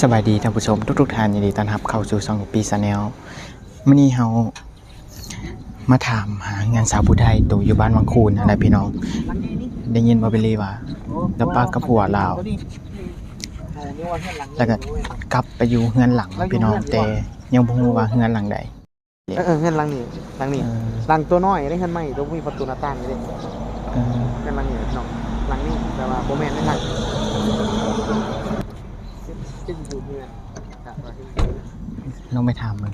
สวัสดีท่านผู้ชมทุกท่านยินดีต้อนรับเข้าสู่ช่องปีชาแนลมื้อนี้เฮามาถามหางานสาวผู้ไทยตัวอยู่บ้านวังคูนอะไรพี่น้องได้ยินว่าไปเลยว่าแล้วป้ากับผัวลาวแล้วก็กลับไปอยู่เฮือนหลังพี่น้องแต่ยังบ่ฮู้ว่าเฮือนหลังใดเฮือนหลังนี้หลังตัวน้อยได้เฮือนใหม่ตัวมีประตูหน้าต่างนี่เด้เฮือนหลังนี้น้องหลังนี้แต่ว่าบ่แม่นได้ทางลองไปถามมึง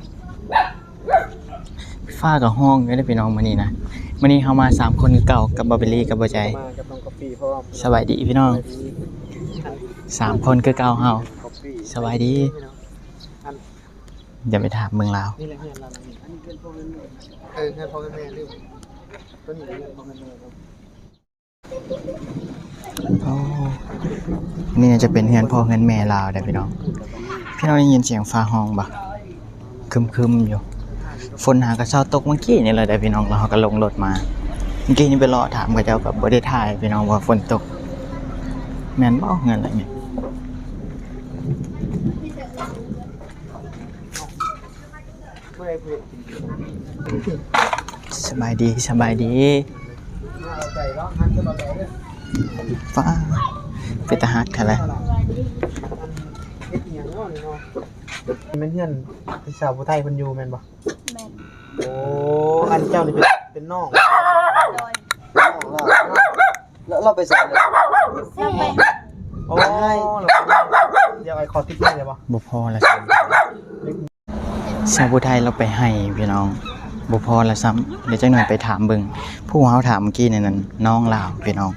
ฟ้ากับห้องได้พี่น้องมื้อนี้นะมื้อนี้เฮามา3คนคือเก่ากับบาเบลลี่กับบ่ใจมากับน้องกาแฟพร้อมสวัสดีพี่น้อง3คนคือเก่าเฮาสวัสดีอย่าไปถามเมืองลาวนี่แหละเฮือนเรานี่อันนี้เฮือนพ่อแม่เฮือนพ่อแม่ลืมตัวนี้เฮือนพ่อแม่โอ้นี่จะเป็นเฮือนพ่อเฮือนแม่ลาวได้พี่น้องได้ยินเสียงฟ้าห้องบ่คึมๆอยู่ฝนหากระเช้าตกเมื่อกี้นี่แหละได้พี่น้องเราก็ลงรถมาเมื่อกี้นี่ไปรอถามกับเจ้ากับบ่ได้ถ่ายพี่น้องว่าฝนตกแม่นบ่เงินอะไรเนี่ยสบายดีฟ้าไปตะฮักแท้เลยมันเฮือนสาวผู้ไทยเพิ่นอยู่แม่นบ่แม่นโอ้อันเจ้านี่เป็นน้องแล้วเราไปใส่เลยโอ้เดี๋ยวไอ้ขอติ๊กได้บ่บ่พอละสาวผู้ไทยเราไปให้พี่น้องบ่พอละซ้ำเดี๋ยวจักหน่อยไปถามเบิ่งผู้เฮาถามเมื่อกี้นั่นน้องลาวพี่น้อง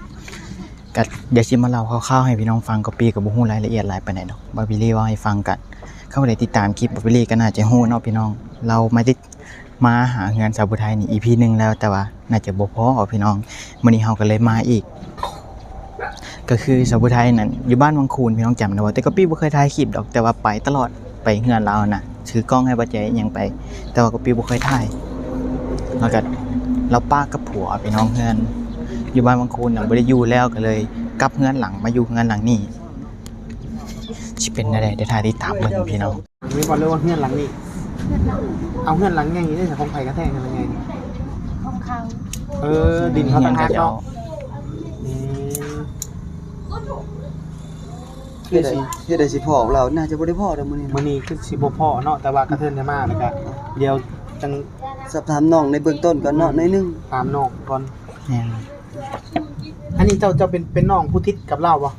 ก็เดี๋ยวสิมาเล่าคร่าวๆให้พี่น้องฟังก็ปีก็บ่ฮู้รายละเอียดหลายปานใดดอกบาบิลี่ว่าให้ฟังกันเข้าได้ติดตามคลิปบาบิลี่ก็น่าจะฮู้เนาะพี่น้องเราไม่ได้มาหาเฮือนสาวผู้ไทยนี่ EP 1แล้วแต่ว่าน่าจะบ่พอพี่น้องมื้อนี้เฮาก็เลยมาอีกก็คือสาวผู้ไทยนั่นอยู่บ้านวังคูนพี่น้องจำได้ว่าแต่ก็ปีบ่เคยถ่ายคลิปดอกแต่ว่าไปตลอดไปเฮือนเราน่ะถือกล้องให้บ่ใจยังไปแต่ว่าก็ปีบ่เคยถ่ายแล้วก็เราป้ากับผัวพี่น้องเฮือนอยู่บ้านวังคูนน่ะบ่ได้อยู่แล้วก็เลยกลับเฮือนหลังมาอยู่เฮือนหลังนี้สิเป็นอะไรเดี๋ยวถ่ายติดตามเบิ่งพี่น้องมีบ่เลยว่าเฮือนหลังนี้เอาเฮือนหลังใหญ่นี่ของไผกระแทกกันยังไงของเขาดินเขาต่างหากเนาะเฮ็ดได้สิพ่อของเราน่าจะบ่ได้พ่อดอกมื้อนี้คือสิบ่พ่อเนาะแต่ว่ากระเทินได้มาแล้วก็เดี๋ยวจังสอบถามน้องในเบื้องต้นก่อนเนาะหน่อยนึงถามน้องก่อนอันนี้เจ้าเป็นน้องผู้ทิศกับเราบ่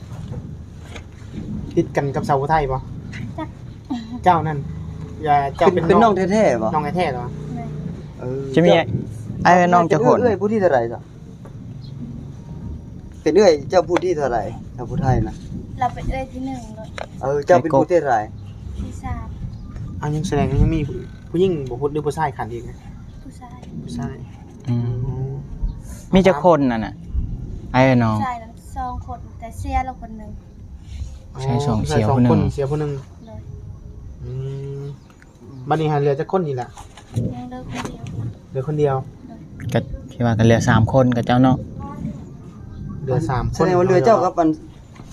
ทิศกันกับสาวไทยบ่เจ้านั่นอย่าเจ้าเป็นน้องแท้ๆบ่น้องแท้ๆเหรอจะมีไอ้น้องจะคนเอ้ยผู้ที่เท่าไหร่จ้ะเป็นเอ้ยเจ้าผู้ที่เท่าไหร่ชาวผู้ไทยนะเราเป็นเอ้ยที่1เลยเจ้าเป็นผู้ที่เท่าไหร่ที่3ยังแสดงยังมีผู้หญิงบ่พูดหรือผู้ชายขันอีกนะผู้ชายมีจะคนน่ะไอ้น้องใช่ทั้ง2คนแต่เสียแล้วคนนึงใช่2เสียคนนึงเสียคนนึงบัดนี้หาเหลือจักคนนี่แหละยังเหลือคนเดียวก็คิดว่ากันเหลือ3คนกับเจ้าเนาะเหลือ3คนแสดงว่าเหลือเจ้ากับอัน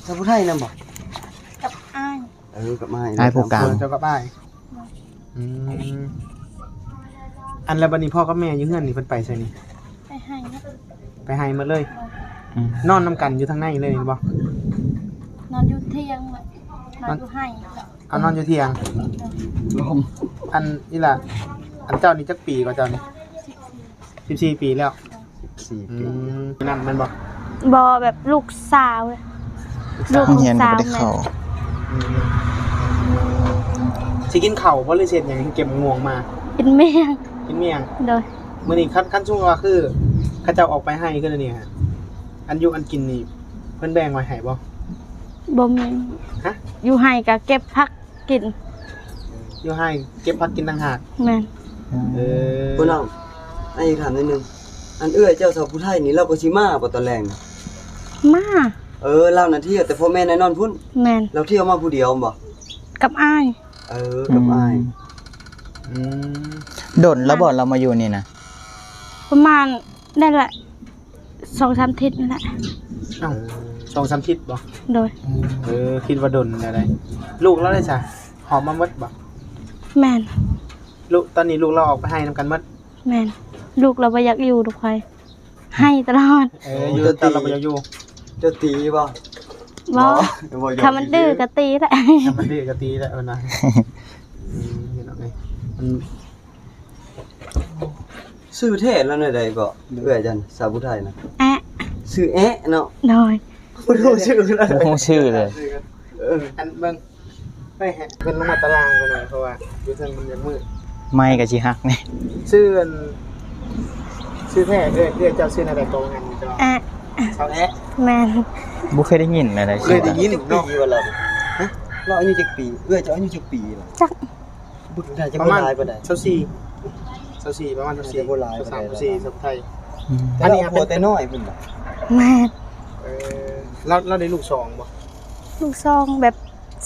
ชาวผู้ไทยนำบ่กับอ้ายกับอ้ายอ้ายผู้กลางเจ้ากับอ้ายอันแล้วบัดนี้พ่อกับแม่อยู่เฮือนนี่เพิ่นไปไสนี่ไปให้ไปให้หมดเลยนอนนำกันอยู่ทางในเลยบ่นอนอยู่เที่ยงนอนอยู่ให้นอนอยู่เที่ยงอันนี่ล่ะอันเจ้านี่จักปีกว่าเจ้านี่14ปีแล้ว14ปีนั่นมันบ่แบบลูกสาวเลยลูกสาวได้เข้าสิกินข้าวบ่หรือเสร็จหยังเก็บง่วงมากินเมี่ยงโดยมื้อนี้คันช่วงว่าคือเขาเจ้าออกไปให้คือนี่ฮะอันอยู่อันกินนี่เพิ่นแบ่งไว้ให้บ่มีฮะอยู่ให้ก็เก็บผักกินอยู่ให้เก็บผักกินต่างหากแม่นบ่น้องอันนี้ถามนิดนึงอันเอื้อเจ้าสาวผู้ไทยนี่เราก็สิมาบ่ตอนแรงมาเราน่ะเที่ยวแต่พ่อแม่นอนพุ่นแม่นเราเที่ยวมาผู้เดียวบ่กับอ้ายกับอ้ายดนแล้วบ่เรามาอยู่นี่นะประมาณได้แหละ2-3 อาทิตย์นั่นแหละ 2-3 ทิศบ่ โดย คิดว่าดนอะไรลูกเราได้ซะหอมมาหมดบ่ แม่น ลูกตอนนี้ลูกเราออกไปให้นำกันหมด แม่นลูกเราบ่อยากอยู่ทุกใครให้ตลอด อยู่ตอนเราบ่อยู่ เจะตีบ่ บ่ บ่ยอ ถ้ามันดื้อก็ตีแหละ ถ้ามันดื้อก็ตีแล้วนะเห็นเอาไงมัน ชื่อเท่แล้วหน่อยใดก็เอื้อยจันสาวผู้ไทยนะ แอะ ชื่อแอะเนาะ โดย บ่รู้ชื่อแล้ว บ่ฮู้ชื่อเลย อันเบิ่งไปฮะเป็นลงมาตารางกันหน่อยเพราะว่าอยู่เทิงมันยังมืด ไม่ก็สิฮักนี่ ชื่อแท้เจ้าชื่ออะไรโตงั้นเจ้า แอะ ชาวแอะ แม่น บ่เคยได้ยินอะไร เคยได้ยิน จักปีว่าเราฮะเราอายุจักปีเอื้อยจะอายุจักปีล่ะ จัก บ่ได้จัก ประ บ่ มาณ หลายปานใด 24ประมาณ24 โบราณ 23 24สับไทย อันนี้ผัวแต่น้อยพุ่นน่ะ แม่น เราได้ลูก2บ่ ลูกซองแบบ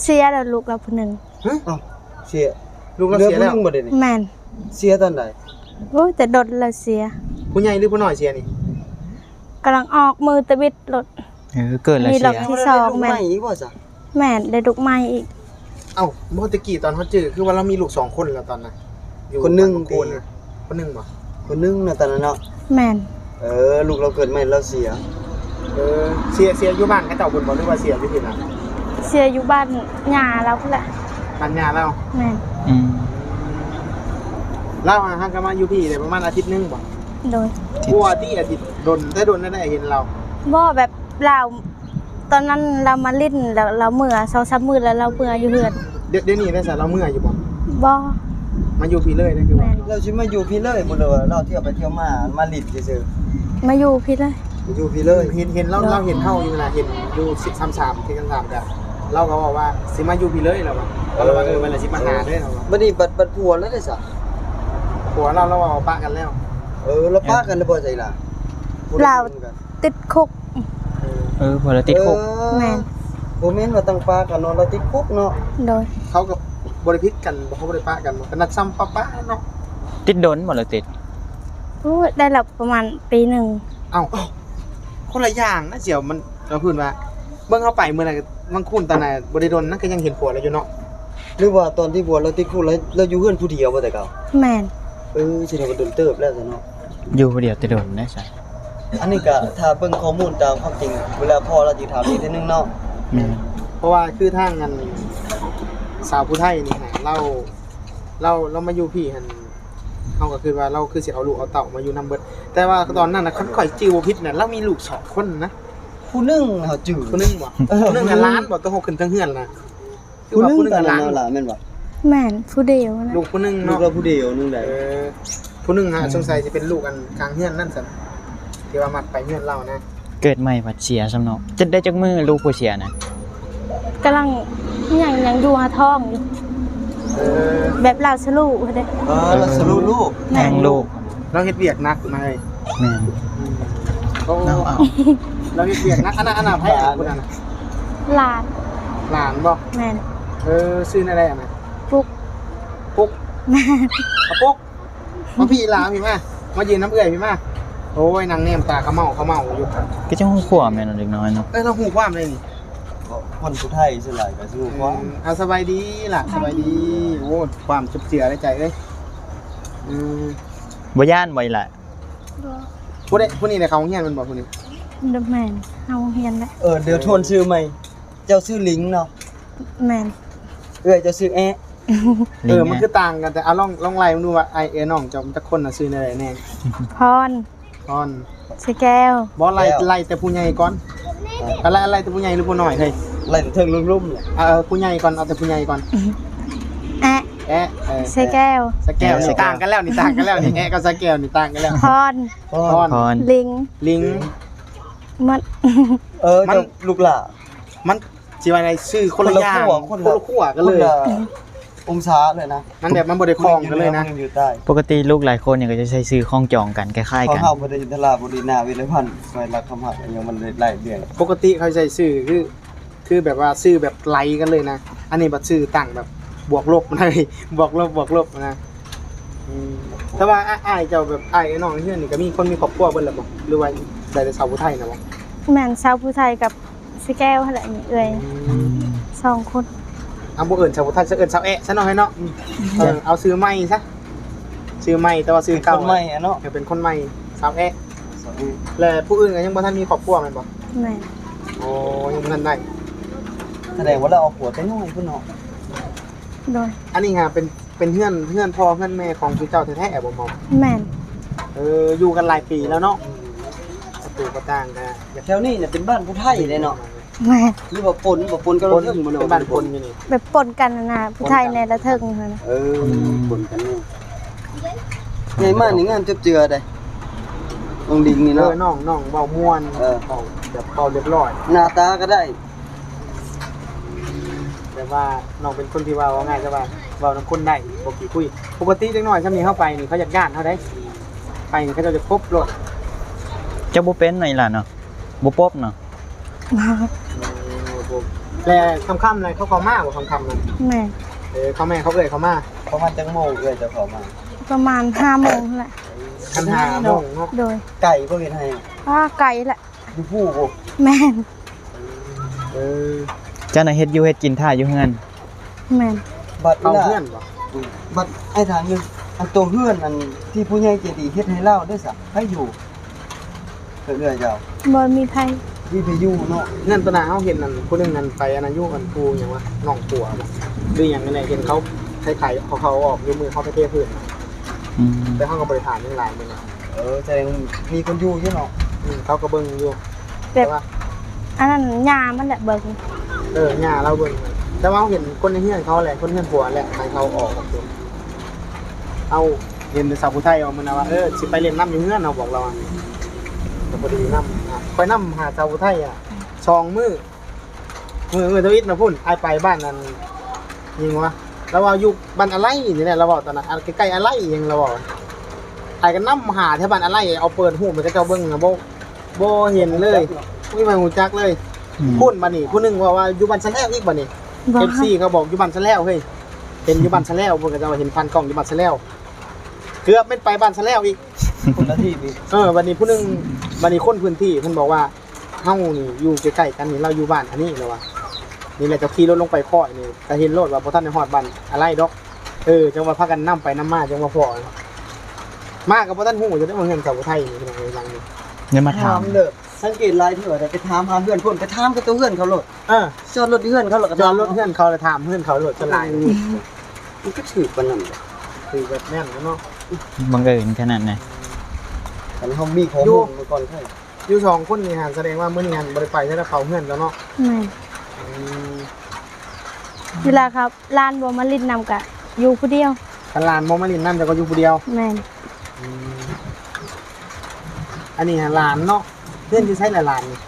เสียแล้วลูกเราผู้หนึง อ้าวเสีย ลูกเราเสียแล้ว ผู้หนึ่งบ่ได้นี่ แม่น เสียตอนใด โอ้ยแต่ดดแล้วเสีย ผู้ใหญ่หรือผู้น้อยเสียนี่ กำลังออกมือตะบิดรถ เกิดแล้ว มี เสี ดอก ย ที่สองแม่น ใหม่อีกบ่จ้ะ แม่นได้ลูกใหม่อีก เอ้าเมื่อตะกี้ตอนเขาเจอคือว่าเรามีลูก2คนแล้วตอนน่ะอยู่ คนหนึง บ้า ตี คนหนึงบ่ คนหนึงน่ะตอนนั้นเนาะ แม่น ลูกเราเกิดใหม่เราเสีย เสียอยู่บ้านเขาเจ้าเพิ่นบ่หรือว่าเสียอยู่ที่นั่น เสียอยู่บ้านหญ้าเราพุ่นแหละ บ้านญาเรา แม่น อืม เราหากันมาอยู่พี่ได้ประมาณอาทิตย์หนึงบ่ โดย กลัวที่อาทิตย์โดนถ้าโดนได้เห็นเรา บ่แบบเราตอนนั้นเรามาลิ้นแล้วเราเมื่อ2-3มื้อแล้วเราเมื่ออยู่เฮือน เดี๋ยวนี้ได้ซะเราเมื่อยอยู่บ่ บ่ มาอยู่พี่เลยนั่นคือว่า แม่น เราสิมาอยู่พี่เลยบ่เลยว่าเราเที่ยวไปเที่ยวมาลิดซื่อ มาอยู่พี่เลย ๆอยู่พี่เลย เห็นเราเห็นเฮาอยู่นะเห็นอยู่1033ที่กัน3กันเราก็บอกว่าสิมาอยู่พี่เลยแล้วว่าเราว่ามันละสิมาหาเด้อเราว่า บัดนี้บัดผัวแล้วได้ซะ ผัวเราว่าปะกันแล้ว แล้วป้ากันแล้วบ่ใจล่ะ เราติดคุก พอเราติดคุก แม่น บ่แม่นว่าตั้งป้ากันเนาะเราติดคุกเนาะ โดย เขากับบริพิษกันบ่เขาบริปะกันก็นัดซ้ำปะเนาะ ติดดนบ่เราติด โอ้ยได้แล้วประมาณปีหนึ่ง เอ้าคนละอย่างนะเสี่ยวมันเราพูดว่าเบิ่งเข้าไปมื้อนั้นบางคุณตอนน่ะบ่ได้โดนนั่นก็ยังเห็นผัวเราอยู่เนาะ หรือว่าตอนที่ผัวเราติดคุกแล้วเราอยู่เฮือนผู้เดียวบ่แต่เก่า แม่น สิได้บ่โดนเติบแล้วซะเนาะ อยู่ผู้เดียวแต่ดนได้ใช่ อันนี้ก็ถ้าเบิ่งข้อมูลตามความจริงเวลาพ่อเราสิถามอีกทีนึงเนาะ แม่น เพราะว่าคือทางกันสาวผู้ไทยนี่ฮะเรามาอยู่พี่หั่นเฮาก็คือว่าเราคือสิเอาลูกเอาเต้ามาอยู่นำเบิดแต่ว่าตอนนั้นน่ะคันข่อยจื้อบ่ผิดน่ะเรามีลูก2คนนะ ผู้หนึงเฮาจื้อ คนนึงบ่คนนึงน่ะล้านบ่ต้องหกขึ้นทั้งเฮือนน่ะคือ ผู้ ว่า หนึง คนนึง ตอน น่ะ นั้ ล้าน น เนาะล่ะแม่นบ่ แม่นผู้เดียวนะ ลูกคนนึง ลูก เนาะ เราผู้เดียวนึงได้ ผู้หนึงฮะสงสัยจะเป็นลูกอันกลางเฮือนนั่นซั่นที่ว่ามักไปเฮือนเรานะ เกิดใหม่บัดเสียซำเนาะจะได้จักมือลูกผู้เสียนะ กำลังยังอยู่หาท้องอยู่ แบบเราสลูเด้ เราสรุปลูก แทงลูก เราเฮ็ดเวียกหนักมาเลย แม่น โอ้ เอา เราเฮ็ดเวียกหนักอันนั้นไผอ่ะคนนั้นน่ะ หลาน หลานบ่ แม่น ซื้ออะไรอ่ะแม่ ปุ๊ก ปุ๊ก แม่น เอาปุ๊กมาพี่ลาพี่มามายืนน้ำเอื่อยพี่มาโอ้ยนางแนมตาเขาเมาอยู่ ก็จังฮู้ความแม่นเด็กน้อยเนาะ เราหูความเลยนี่ คนผู้ไทยสิหลายก็สู้ความ เอาสบายดีล่ะสบายดีโอ้ความจุบเจือในใจเลย บ่ย่านบ่อีหล่ะ ผู้นี้ในเขาเฮียนมันบอกผู้นี้ เดอะแม่นเฮาเฮียนแหละ เดี๋ยวทวนชื่อใหม่เจ้าชื่อลิงเนาะ แม่น เอ้ยเจ้าชื่อแอะ มันคือต่างกันแต่เอาลองไล่มาดูว่าไอเอน้องจะคนน่ะซื้อในอะไรแน่ พร ก่อน สแก้ว บ่ไล่แต่ผู้ใหญ่ก่อนอะไรแต่ผู้ใหญ่หรือผู้น้อยเฮ้ย ไล่เทิงลุ่มๆเนี่ย ผู้ใหญ่ก่อนเอาแต่ผู้ใหญ่ก่อน แอะ แอะ สแก้ว สแก้วนี่ต่างกันแล้วนี่ต่างกันแล้วนี่แอะกับสแก้วนี่ต่างกันแล้ว พร พร พร ลิง ลิง มัน มัน เจ้าลูกหล่า มันสิว่าอะไรชื่อคนละอย่าง คนละ ขั้วกันเลย องศาเลยนะ มันแบบมันบ่ได้คล้องกันเลยนะ อยู่ใต้ ปกติลูกหลายคนเนี่ยก็จะใช้ซื้อข้องจองกันคล้ายๆ เขา กัน เฮาบ่ได้ยินทลาบ่ได้นาวิรพันธ์ซอยรักคำหักอยังมันเลยไล่เรื่อง ปกติเขาใช้ชื่อคือแบบว่าชื่อแบบไล่กันเลยนะอันนี้บัดชื่อตั้งแบบบวกลบเลย บวกลบนะแต่ว่าอ้ายเจ้าแบบอ้ายน้องเพื่อนนี่ก็มีคนมีครอบครัวเบิ่นแล้วบ่หรือว่าได้แต่ชาวผู้ไทยนะบ่ แม่นชาวผู้ไทยกับ สแก้วหั่นแหละนี่เอ้ยสองคน เอาบ่เอิ้นชาวพุทธซะเอิ้นชาวแอะซะหน่อยเนาะเอาซื้อใหม่ซะซื้อใหม่แต่ว่าซื้อ เป็นค เก่าน ใหม่อะเนาะ เป็นคนใหม่ชาวแอะและผู้อื่นก็ยังบ่ทันมีครอบครัวแม่นบ่ แม่น โอ้ยังบ่ทันได้ แสดงว่าเราเอาผัวแต่น้อยพุ่นเนาะ โดย อันนี้ฮะเป็นเพื่อนพ่อเพื่อนแม่ของพี่เจ้าแท้ๆบ่มอม แม่น อยู่กันหลายปีแล้วเนาะประตูประต่างกัน แถวนี้เนี่ยเป็นบ้านผู้ไทยเลยเนาะ แม่น หรือว่าปนบ่ปนก็เราเทิงบ่เนาะ เป็นบ้านคนอยู่นี่ แบบปนกันน่ะนะผู้ไทยในละเทิงหั่นน่ะ ปนกันเนาะใหญ่มากนี่งานเจือๆได้ลงดิงนี่เนาะ น้องเบาม่วนเบาแบบเบาเรียบร้อย หน้าตาก็ได้ แต่ว่าน้องเป็นคนที่ว่าง่ายก็ว่าเบาน้ำคนได้บ่กี่คุยปกติจังหน่อยถ้ามีเข้าไปนี่เขาอยากย่านเขาได้ไปนี่เขาจะครบรถ เจ้าบ่เป็นหน่อยล่ะเนาะบ่ปบเนาะ แล้วค่ำๆเลยเขามาบ่ค่ำๆเลย แม่น เขาแม่เขาเอ่ยเขามา ประมาณจังโมงเอ้ยจะเข้ามา ประมาณ5โมงนั่นแหละ คันหาโมงเนาะ โดย ไก่บ่เฮ็ดให้ ไก่แหละ อยู่ผู้บ่ แม่น เออ เจ้าน่ะเฮ็ดอยู่เฮ็ดกินท่าอยู่เฮือน แม่น บัด เขา นี้ เพื่อนบ่ บัดไอ้ทางนึงอันตัวเฮือนอันที่ผู้ใหญ่ใจดีเฮ็ดให้เราด้วยซะให้อยู่เรื่อยๆเจ้า บ่มีไผ ที่ไปอยู่เนาะ นั่นตอนนั้นเขาเห็นนั่นผู้หนึงนั่นไปอันนั้นอยู่กันปูอย่างว่าน้องปัวบ่คืออย่างนั้นแหละเห็นเขาคล้ายๆเขาออกอยู่มือเขาไปเทพื้น อืม แต่เขาก็บริฐานยังหลายมือนะ แสดงมีคนอยู่อยู่เนาะ เขาก็เบิ่งอยู่ แบ แต่ บ ว่า อันนั้นยามันแหละเบิ่ง หญ้าเราเบิ่งแต่ว่าเขาเห็นคนในเฮือนเขาแหละคนเฮือนผัวแหละให้เขาออกอยู่เอาเห็นสาวผู้ไทยเอามันนะว่าสิไปเล่นน้ำอยู่เฮือนเราบอกเราอ่ะแต่พอดีน้ำคอยน้ำหาสาวผู้ไทยอ่ะ2 มื้อทวิตมาพุ่นไอไปบ้านนั้นยิงวะเราว่าอยู่บ้านอะไรนี่แหละเราบอกตอนนั้นใกล้ๆอะไรยังเราบอกไอ้กันน้ำหาแถวบ้านอะไรเอาเปิดหูมันก็เจ้าเบิ้งนะโบเห็นเลยไม่มาหูจักเลยพูดมานี่ผู้หนึงว่าอยู่บ้านชั้นแล้วอีกบ่นี่ บ่ FC เขาบอกอยู่บ้านชั้นแล้วเฮ้ยเป็นอยู่บ้านชั้นแล้วเพิ่นก็จะเห็นพันกล้องอยู่บ้านชั้นแล้วเกือบไม่ไปบ้านชั้นแล้วอีก คนละที่พี่ วันนี้ผู้หนึงวันนี้คนพื้นที่เพิ่นบอกว่าเฮานี่อยู่ใกล้ๆกันนี่เราอยู่บ้านอันนี้แล้วว่านี่แหละจะขี่รถลงไปค่อยนี่ก็เห็นรถว่าบ่ทันได้ฮอดบ้านอะไรดอกจังว่าพากันนำไปนำมาจังว่าพอมากับบ่ทันฮู้จะได้มาเฮือนสาวไทยนี่พี่น้องเอ้ยหลังนี้ เนี่ยมาถาม เด้อสังเกตหลายเทื่อได้ไปถามหาเพื่อนคนไปถามกับตัวเพื่อนเขาโลดจอดรถที่เพื่อนเขาแล้วก็ จอดรถเฮือนเขาเลยถามเฮือนเขารถจะหลาย มันก็ถือปานนั้น คือแบบแม่นเนาะ บังเอิญขนาดไหน แต่เฮามีข้อมูลมาก่อนใช่ อยู่2คนนี่ฮะแสดงว่ามื้อนี้ฮะบ่ได้ไปใช่เขาเฮือนแล้วเนาะ แม่นเวลาครับร้านบ่มาลิ้นนำกะอยู่ผู้เดียว ตลาดมอมาลินนั่นจะก็อยู่ผู้เดียว แม่น อันนี้ฮะหลานเนาะเพื่อนที่ใช้หลานนี่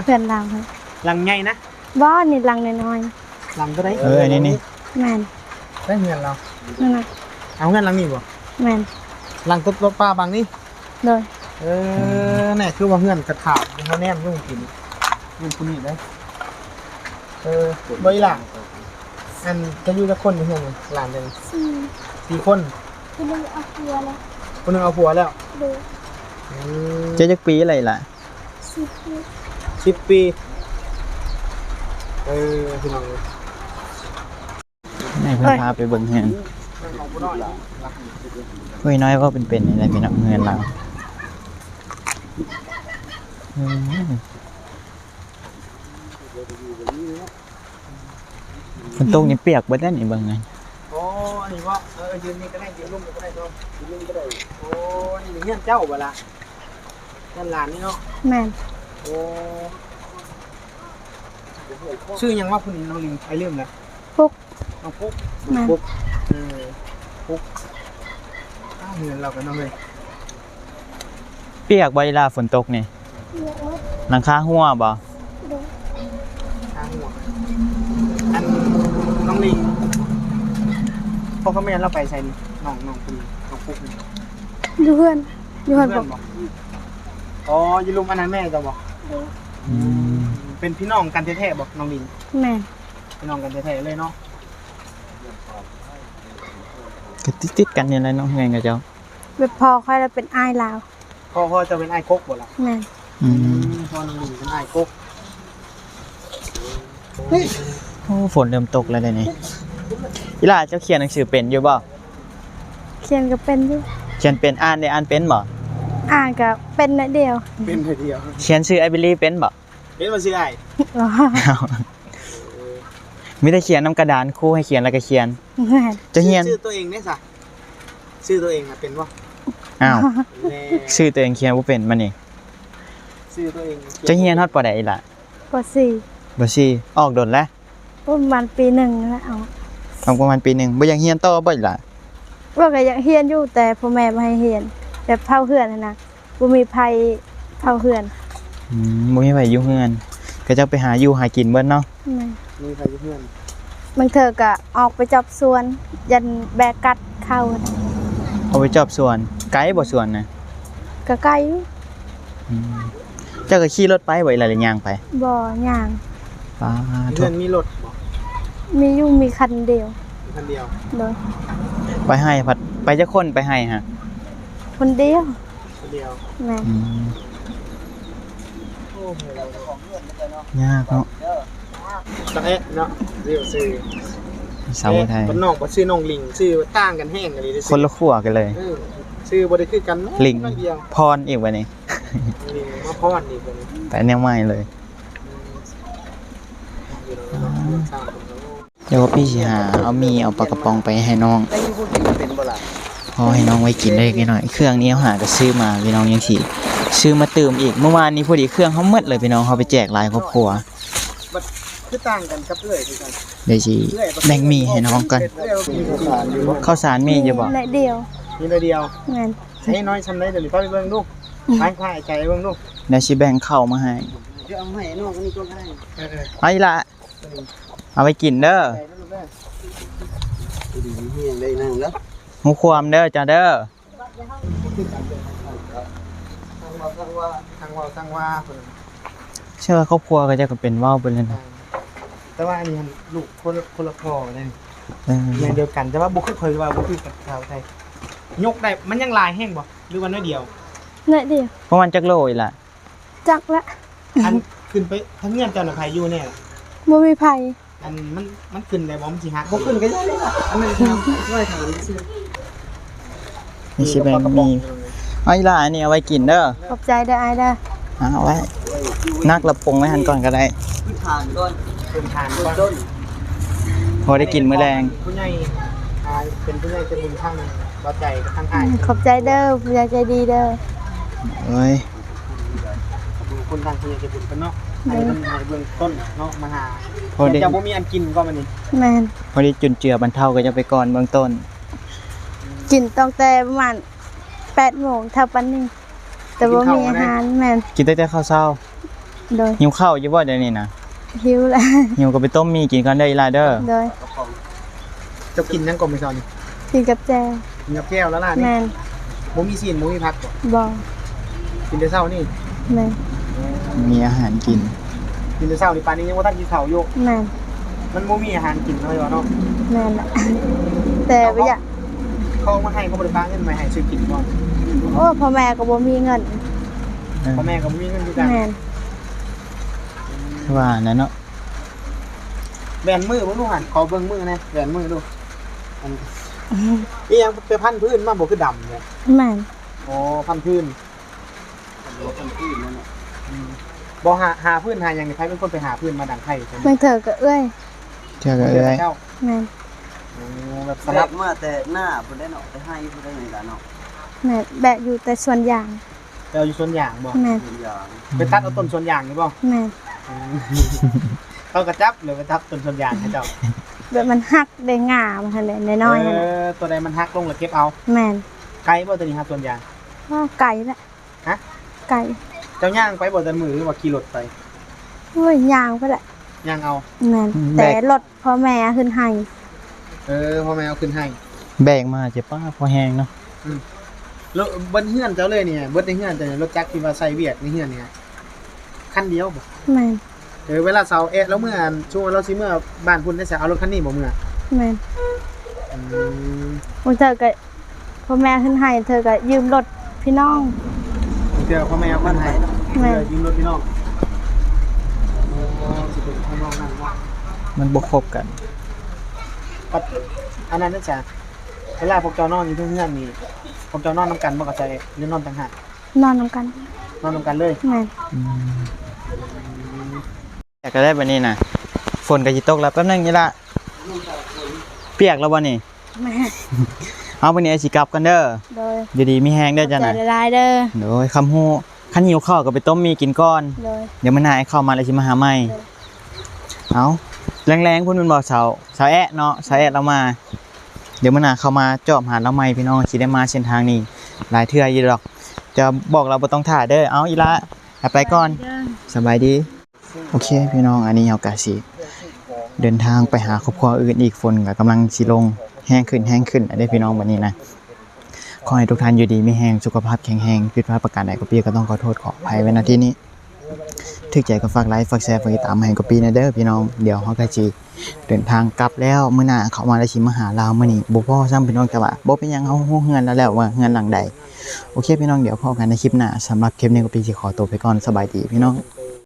เพื่อนเราครับ หลังใหญ่นะ บ่นี่ลังน้อย หลังก็ได้ นี่ ๆแม่น ได้เงินเรา นั่นน่ะ เอาเงินหลังนี้บ่ แม่น หลังตุ๊บรถป้าบางนี่ โดย นี่คือว่าเพื่อนกระถาบเขาแนมยุ่งกินเงินผู้นี้ได้บ่อีหล่ะอันจะอยู่จักคนในเฮือนหลานเด้4 คน คือนึงเอาเกลือแล้ว คนนึงเอาผัวแล้ว ดู เจ้าจักปีอะไรล่ะ 10 ปีพี่น้อง ให้เพิ่นพาไปเบิ่งเฮือน ของผู้น้อย เฮ้ยน้อยว่าเป็นอะไรพี่น้องเฮือนเราฝนตกนี่เปียกเบิดแล้วนี่เบิ่งไง โอ้อันนี้ว่ายืนนี่ก็ได้ยืนร่มก็ได้เนาะยืนร่มก็ได้โอ้นี่เฮือนเจ้าบ่ล่ะเฮือนหลานนี่เนาะ แม่น โอ้ชื่อยังว่าคุณน้องลิงไอเรื่องนะ ปุ๊ก น้องปุ๊ก แม่ ปุ๊กปุ๊กเงินเรากันน้องเลย เปียกบ่เวลาฝนตกนี่หลังคาหัวบ่ ทางหัวอันน้องลิงพ่อเขาแม่เราไปใส่นี่น้องคุณน้องปุ๊กนี่ อยู่เพื่อนบอก บอกอ๋อยูรุมอันนั้นแม่จะบอกเป็นพี่น้องกันแท้ๆบอกน้องลิง แม่น พี่น้องกันแท้ๆเลยเนาะ ก็ติดๆกันนี่แหละเนาะเฮือนกับเจ้า แบบพอค่อยแล้วเป็นอ้ายลาว พ่อจะเป็นไอ้กกบ่ล่ะ แม่น อืม พ่อน้องลิงเป็นไอ้กก โอ้ฝนเริ่มตกแล้วเดี๋ยวนี้อีหล่าเจ้าเขียนหนังสือเป็นอยู่บ่ เขียนก็เป็นอยู่ เขียนเป็นอ่านได้อ่านเป็นบ่ อ่านก็เป็นนิดเดียว เป็นแค่เดียว เขียนชื่อไอบิลลี่เป็นบ่ เป็นมาซื้อไอ้ อ๋อ อ้าวมีแต่เขียนน้ำกระดานครูให้เขียนแล้วก็เขียน แม่น จะเฮียน ชื่อตัวเองเนี่ยสะชื่อตัวเองนะเป็นว่า อ้าว แน่ ชื่อตัวเองเขียนบ่เป็นมานี่ ชื่อตัวเอง จะเฮียนฮอดปอใดอีหล่ะ ปสี่ บ่สิออกโดนแล้ว ประมาณปีหนึ่งแล้วเอา ออกประมาณปีหนึงบ่อยากเฮียนต่อบ่อีหล่ะ ว่าก็อยากเฮียนอยู่แต่พ่อแม่บ่ให้เฮียนแบบเผาเฮือนน่ะนะบ่มีไผเผาเฮือน บ่มีไผอยู่เฮือน ก็จะไปหาอยู่หากินเบิดเนาะ แม่น มีใครอยู่เพื่อน บางเธอก็ออกไปจับสวน ยันแบกกัดเข้าน่ะ เอาไปจอบสวนไกลบ่สวนน่ะ ก็ไกลอยู่ อืมเจ้าก็ขี่รถไปบ่อีหล่ะหรือย่างไป บ่ย่าง ป้า เพื่อนมีรถบ่ มีอยู่มีคันเดียว มีคันเดียว โดย ไปให้พัดไปจักคนไปให้ฮะ คนเดียว คันเดียว แม่น อืม โอ้โห ยากเนาะ ตะเอ๊ะเนาะเรียวซื้อ สาวไทย บ้านนอกบ่ชื่อน้องลิงชื่อต่างกันแห้งกันเลย คนละขั้วกันเลย ชื่อบ่ได้คือกันแม้ ลิง น้อยเดียว พรอีกวันนี้ ลิงมาพรนี่เพิ่น ไปแนวใหม่เลย สร้างเป็นโลก เดี๋ยวว่าพี่สิหาเอามีเอาปลากระป๋องไปให้น้อง ไอ้อยู่ผู้กินเป็นบ่ล่ะ พอให้น้องไว้กินได้หน่อยเครื่องนี้เขาหาก็ซื้อมาพี่น้องยังสิซื้อมาเติมอีกเมื่อวานนี้พอดีเครื่องเขาหมดเลยพี่น้องเขาไปแจกหลายครอบครัว คือต่างกันกับเอื้อยคือกัน เดี๋ยวสิแบ่งมีให้น้องกัน เอื้อยมีข้าวสารอยู่บ่ ข้าวสารมีอยู่บ่ ในเดียว มีหน่อยเดียว แม่น ให้น้อยซ้ำได้เดี๋ยวนี้พาไปเบิ่งดูไปพาไอ้ใจเบิ่งดู เดี๋ยวสิแบ่งข้าวมาให้ เดี๋ยวเอาให้น้องคนนี้ก็ได้ ๆ เอาอีละเอาไปกินเด้อ ใจลูกเด้อ ดีเฮียงได้นั่งแล้ว หูความเด้อจ้าเด้อ ทางว่าเพิ่น เชื่อว่าครอบครัวก็จะก็เป็นว่าวไปเลยนะ แต่ว่าอันนี้มันลูกคนละพ่อเลย เออ แม่เดียวกันแต่ว่าบ่คือเคยว่าบ่คือกับชาวไทยยกได้มันยังลายแห้งบ่หรือว่าน้อยเดียว ในเดียว ประมาณจักโลอีละ จักละ อันขึ้นไปทั้งเงื่อนเจ้าหน้าไผอยู่แน่ล่ะ บ่มีไผ อันมันขึ้นได้บ่มันสิหัก บ่ขึ้นก็ได้เลยล่ะอันนั้นทำช่วยถามซื่อ นี่สิแบ่งมีเอาอีละอันนี้เอาไว้กินเด้อ ขอบใจเด้ออ้ายเด้อ เอาไว้นักระปงไว้หันก่อนก็ได้ พื้นฐานก่อน เป็นทานก่อน ต้น พอได้กินมื้อแรง ผู้ใหญ่เป็นผู้ใหญ่ใจบุญทางบ่ใจกับทางอ้าย ขอบใจเด้อผู้ใหญ่ใจดีเด้อ เอ้ย คนทางผู้ใหญ่ใจบุญเพิ่นเนาะให้มันให้เบื้องต้นเนาะมาหา พอได้ เจ้าบ่มีอันกินก็มันนี่ แม่น พอได้จุนเจือบรรเทาก็จะไปก่อนเบื้องต้น กินตั้งแต่ประมาณ8 โมงเท่าปานนี้แต่บ่มีอาหารแม่น กินแต่ข้าวเช้า โดย หิวข้าวอยู่บ่เดี๋ยวนี้นะ หิวแล้ว หิวก็ไปต้มมีกินกันได้ออีหลาเด้อ โดย เจ้ากินยังก็ไม่ซอนนี่ กินกับแจว กินกับแก้วแล้วล่ะนี่ แม่น บ่มีศีลบ่มีพักบ่ บ่ กินแต่เช้านี่ แม่น มีอาหารกิน กินแต่เช้านี่ปานนี้ยังบ่ทันกินข้าวอยู่ แม่น มันบ่มีอาหารกินเนาะเนาะ แม่นละแต่บ่อยาก เขามาให้เขาบ่ได้ฝากเงินมาให้ซื้อกินบ่ โอ้พ่อแม่ก็บ่มีเงิน พ่อแม่ก็บ่มีเงินคือกัน แม่น ว่านั่นเนาะ แบนมือบ่รู้หั่นขอเบิ่งมือแหน่แบนมือดูอันอีหยังไปพันพื้นมาบ่คือดำเนี่ย แม่น อ๋อพันพื้น คนที่นั่นน่ะ บ่หาพื้นหาหยังนี่ใครเป็นคนไปหาพื้นมาดังไข่ใช่ไหม บางเธอก็เอ้ย เจ้าก็เอ้ย เจ้า แม่น อ๋อแบบ ส ส ลั ลั บบ มาแต่หน้าบ่ได้เนาะแต่ให้บ่ได้ไหนล่ะเนาะ แม่นแบกอยู่แต่ส่วนยาง เราอยู่สวนยางบ่ แม่น ทุกอย่าง ไปตัดเอาต้นสวนยางนี่บ่ แม่น เขากระจับหรือไปทับต้นสวนยางให้เจ้า แบบมันหักได้ง่ามันหั่นแหละน้อยๆนั่นแหละ ตัวใดมันหักลงแล้วเก็บเอา แม่น ไกลบ่ตัวนี้ครับสวนยาง ว่าไก่ละ ฮะ ไก่ เจ้าย่างไปบ่แต่มือหรือว่าขี่รถไป โอ้ยยางไปละ ย่างเอา แม่นแต่รถพ่อแม่ขึ้นให้ พ่อแม่เอาขึ้นให้ แบ่งมาเจ็บป้าพอแห้งเนาะ แล้วเบิ้ลเฮือนเจ้าเลยเนี่ยเบิ้ลในเฮือนแต่รถจักรที่ว่าใส่เวียกในเฮือนเนี่ยคันเดียวบ่ แม่น เวลาเสาร์แล้วเมื่อช่วงเราสิเมื่อบ้านพุ่นได้สิเอารถคันนี้บ่เมื่อ แม่น อืม บางเธอก็พ่อแม่ขึ้นให้เธอก็ยืมรถพี่น้อง เดี๋ยวพ่อแม่เอาขึ้นให้ แม่ เดี๋ยวยืมรถพี่น้อง สิเป็นทางนอกนั่นเนาะ มันบ่ครบกัน ปัดอันนั้นน่ะจ้ะเวลาพวกเจ้านอนอยู่ที่เฮือนนี่พวกเจ้านอนนํกันบ่เข้าใจหรือนอนต่างหาก นอนนำกัน นอนนํกันเลย แม่น อยากก็ได้แบบนี้นะฝนก็สิตกแล้วแป๊บนึงนี่ละเปียกแล้วบ่นี่ แม่น เอาวันนี้สิกลับกันเด้อ โดย อยู่ดีมีแฮงเด้อจ้ะ ใจ นะ ละลายเด้อ โดยคำฮู้คันหิวข้าวก็ไปต้มมีกินก่อน โดย เดี๋ยวมื้อหน้าให้เข้ามาแล้วสิมาหาใหม่เอาแรงๆพุ่นมันบอกสาวแอะเนาะสาวแอะเรามา เดี๋ยวมื้อหน้าเข้ามาจอบหาเราใหม่พี่น้องสิได้มาเส้นทางนี้หลายเทื่ออยู่ดอก จะบอกเราบ่ต้องท่าเด้อเอาอีละไปก่อน สบายดี โอเคพี่น้องอันนี้เฮาก็สิเดินทางไปหาครอบครัวอื่นอีกฝนก็กำลังสิลงแห้งขึ้นได้พี่น้องวันนี้นะขอให้ทุกท่านอยู่ดีมีแห้งสุขภาพแข็งแรงผิดพลาดประการใดก็พี่ก็ต้องขอโทษขออภัยไว้ณที่นี้ถึกใจก็ฝากไลค์ฝากแชร์ฝากติดตามให้กับพี่นะเด้อพี่น้องเดี๋ยวเฮาก็สิเดินทางกลับแล้วมื้อหน้าเขามาแล้วสิมาหาเรามื้อนี้บ่พอซ้ำพี่น้องแต่ว่าบ่เป็นหยังเฮาฮู้เฮือนแล้วว่าเฮือนหลังใดโอเคพี่น้องเดี๋ยวพบกันในคลิปหน้าสำหรับคลิปนี้ก็พี่สิขอตัวไปก่อนสบายดีพี่น้อง